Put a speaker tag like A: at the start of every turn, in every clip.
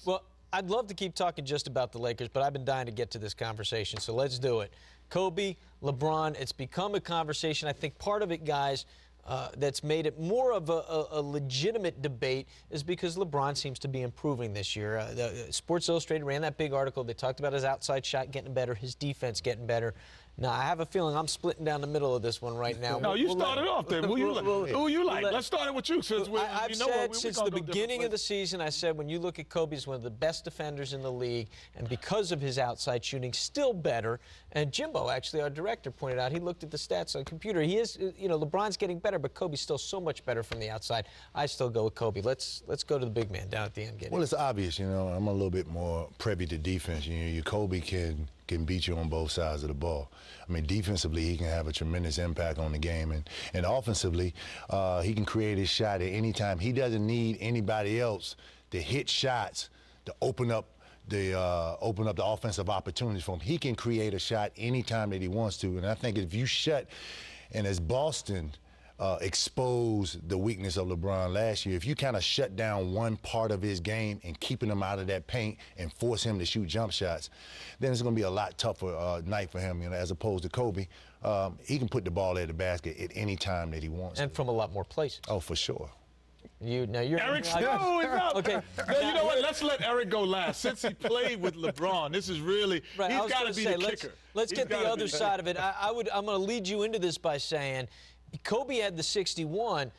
A: Well, I'd love to keep talking just about the Lakers, but I've been dying to get to this conversation, so let's do it. Kobe, LeBron, it's become a conversation. I think part of it, guys, that's made it more of a legitimate debate is because LeBron seems to be improving this year. Sports Illustrated ran that big article. They talked about his outside shot getting better, his defense getting better. Now, I have a feeling I'm splitting down the middle of this one right now.
B: No, you started off there. Who you like? Let's start it with you. Since
A: I've said since the beginning of the season, I said when you look at Kobe, he's one of the best defenders in the league, and because of his outside shooting, still better. And Jimbo, actually, our director, pointed out, he looked at the stats on the computer. He is, you know, LeBron's getting better, but Kobe's still so much better from the outside. I still go with Kobe. Let's go to the big man down at the end.
C: Well, it's obvious, you know. I'm a little bit more privy to defense. You know, your Kobe can beat you on both sides of the ball. I mean, defensively, he can have a tremendous impact on the game, and offensively, he can create his shot at any time. He doesn't need anybody else to hit shots to open up the offensive opportunities for him. He can create a shot anytime that he wants to, and I think if you shut, and as Boston exposed the weakness of LeBron last year, if you kind of shut down one part of his game and keeping him out of that paint and force him to shoot jump shots, then it's going to be a lot tougher night for him, you know, as opposed to Kobe. He can put the ball at the basket at any time that he wants.
A: And from a lot more places.
C: Oh, for sure.
A: Now you're
B: Eric Snow is up.
A: Okay.
B: No, you know what? Let's let Eric go last. Since he played with LeBron, this is really he's got to be the kicker.
A: Let's get the other side of it. I'm going to lead you into this by saying Kobe had the 61,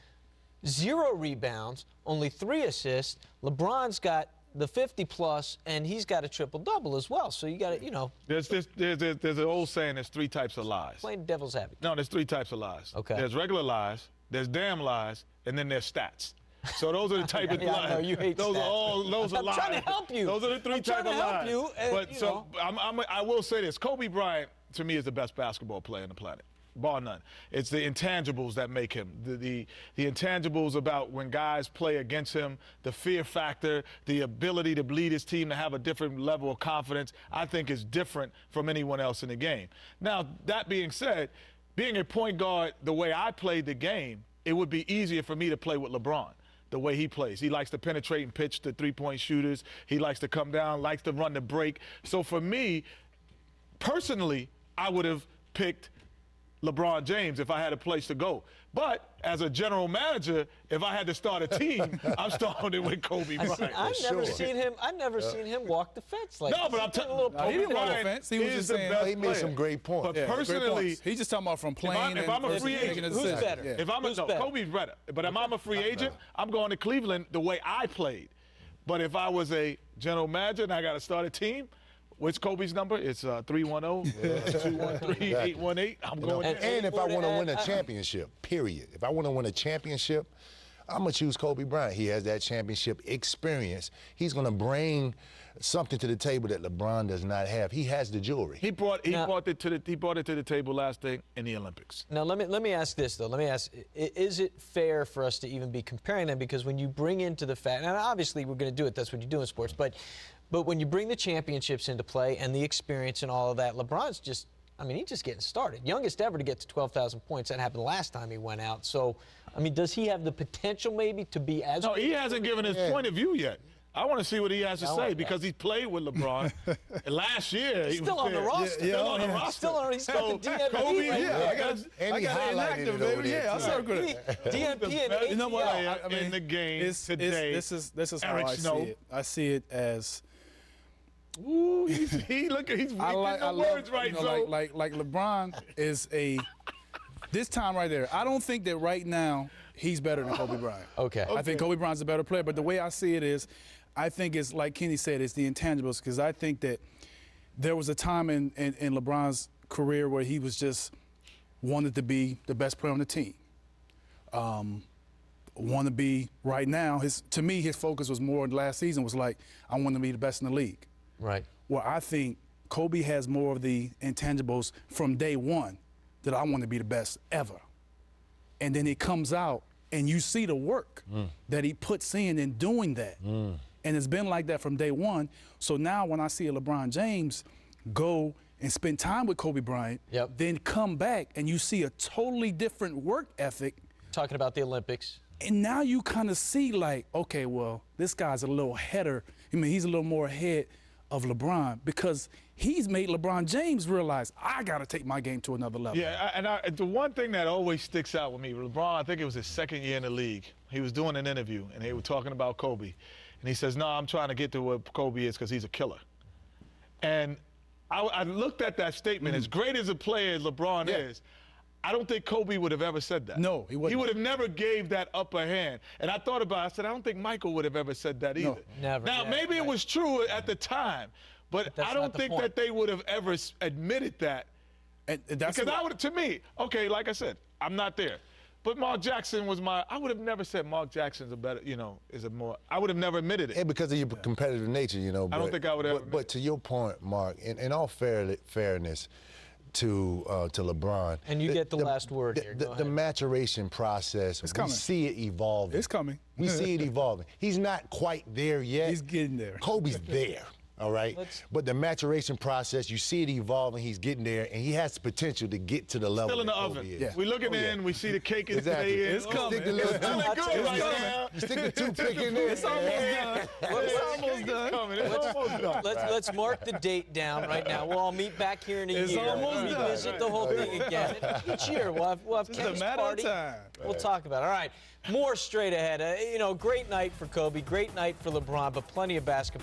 A: 0 rebounds, only 3 assists. LeBron's got the 50-plus, and he's got a triple-double as well. So you got to, you know.
B: There's an old saying, there's 3 types of lies.
A: Playing devil's advocate.
B: No, there's 3 types of lies.
A: Okay.
B: There's regular lies, there's damn lies, and then there's stats. So those are the type of lies.
A: No, you hate
B: those
A: stats.
B: are all those are lies.
A: I'm trying to help you.
B: Those are the 3 types of lies.
A: You,
B: but so I will say this: Kobe Bryant, to me, is the best basketball player on the planet, bar none. It's the intangibles that make him. The intangibles about when guys play against him, the fear factor, the ability to lead his team to have a different level of confidence, I think is different from anyone else in the game. Now, that being said, being a point guard the way I played the game, it would be easier for me to play with LeBron. The way he plays. He likes to penetrate and pitch to three-point shooters. He likes to come down, likes to run the break. So for me, personally, I would have picked LeBron James if I had a place to go. But as a general manager, if I had to start a team, I'm starting with Kobe Bryant.
A: I've never seen him walk the fence like
B: no, but I'm telling you,
D: he didn't walk the fence. He was just saying
C: he made some great points.
B: But personally,
D: he's just talking about from playing.
B: If I'm a free agent,
A: who's better?
B: If I'm Kobe's better. But if I'm a free agent, I'm going to Cleveland the way I played. But if I was a general manager and I got to start a team, what's Kobe's number? It's 310-213-818. I'm going there.
C: And if I want to win a championship, period. If I want to win a championship, I'm going to choose Kobe Bryant. He has that championship experience. He's going to bring something to the table that LeBron does not have. He has the jewelry.
B: He brought it to the table last thing in the Olympics.
A: Now let me ask this though. Let me ask: is it fair for us to even be comparing them? Because when you bring into the fact, and obviously we're going to do it. That's what you do in sports, but when you bring the championships into play and the experience and all of that, LeBron's just, I mean, he's just getting started. Youngest ever to get to 12,000 points. That happened last time he went out. So, I mean, does he have the potential maybe to be as
B: No, he hasn't given his point of view yet. I want to see what he has to say because he played with LeBron last year.
A: He's still on the roster.
B: Still on the roster.
A: He's still DNP.
B: Kobe,
D: I got inactive, baby. Yeah, I circled it.
A: DNP and
D: you know what? I mean,
B: in the game today.
D: This is how
B: Eric
D: I see it. I see it as.
B: Ooh, he's weak in the words right now.
D: Like LeBron is this time right there. I don't think that right now he's better than Kobe Bryant.
A: Okay.
D: I think Kobe Bryant's a better player, but the way I see it is, I think it's like Kenny said, it's the intangibles, because I think that there was a time in LeBron's career where he was just wanted to be the best player on the team. Want to be right now. To me, his focus was more last season was like, I want to be the best in the league.
A: Right.
D: Well, I think Kobe has more of the intangibles from day one that I want to be the best ever. And then it comes out and you see the work that he puts in doing that. And it's been like that from day one. So now when I see a LeBron James go and spend time with Kobe Bryant, then come back and you see a totally different work ethic.
A: Talking about the Olympics.
D: And now you kind of see like, okay, well, this guy's a little I mean, he's a little more ahead of LeBron because he's made LeBron James realize, I got to take my game to another level.
B: Yeah, and the one thing that always sticks out with me, LeBron, I think it was his second year in the league. He was doing an interview, and they were talking about Kobe. And he says, no, I'm trying to get to what Kobe is because he's a killer. And I looked at that statement. As great as a player as LeBron is, I don't think Kobe would have ever said that.
D: No, he wouldn't.
B: He would have never gave that upper hand. And I thought about it. I said, I don't think Michael would have ever said that either.
D: No,
A: never.
B: Now, maybe it was true at the time, but I don't think that they would have ever admitted that.
D: And that's
B: because I would, to me, okay, like I said, I'm not there. But Mark Jackson was I would have never said Mark Jackson's a better, I would have never admitted it.
C: Yeah, because of your competitive nature,
B: I don't think I would ever.
C: But to your point, Mark, in all fairness to LeBron.
A: And you get the last word here. Go
C: The maturation process, we see it evolving.
D: It's coming.
C: We see it evolving. He's not quite there yet.
D: He's getting there.
C: Kobe's there. All right, but the maturation process, you see it evolving. He's getting there, and he has the potential to get to the level.
B: Still in the
C: that Kobe
B: oven.
C: is.
B: Yeah. We looking in, we see the cake is
C: exactly.
B: It's
D: coming.
C: Stick the little
B: You
C: stick the toothpick in there.
D: It's almost done. It's almost done.
B: It's almost done.
A: Let's mark the date down right now. We'll all meet back here in a
D: It's
A: year.
D: almost
A: We'll
D: done.
A: revisit the whole thing again. Each year we'll have
D: It's a
A: Kenny's
D: matter
A: party.
D: of time.
A: We'll talk about it. All right, more straight ahead. Great night for Kobe, great night for LeBron, but plenty of basketball.